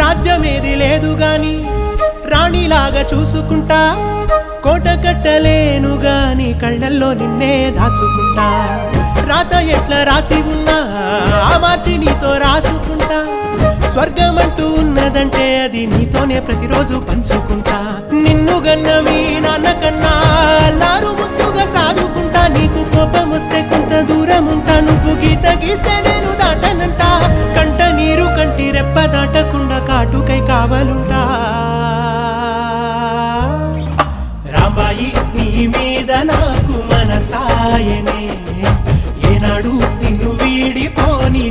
రాజ్యమేది లేదు గాని రాణిలాగా చూసుకుంటా, కోట కట్టలేను గాని కళ్ళల్లో నిన్నే దాచుకుంటా. రాత ఎట్లా రాసి ఉన్నా ఆ మార్చి నీతో రాసుకుంటా. స్వర్గమంటూ ఉన్నదంటే అది నీతోనే ప్రతిరోజు పంచుకుంటా. నిన్ను గన్న మీ నాన్న కన్నా అల్లారు ముద్దుగా సాదుకుంటా. నీకు కోపం వస్తే కొంత దూరం ఉంటా, నువ్వు గీత గీస్తే నేను దాటనంటా. కంట నీరు కంటి రెప్ప దాటకుండా కాటుకై కావలుంటా. రాంబాయి నీ మీద నాకు మనసాయనే, ఏనాడు నిన్ను వీడిపోని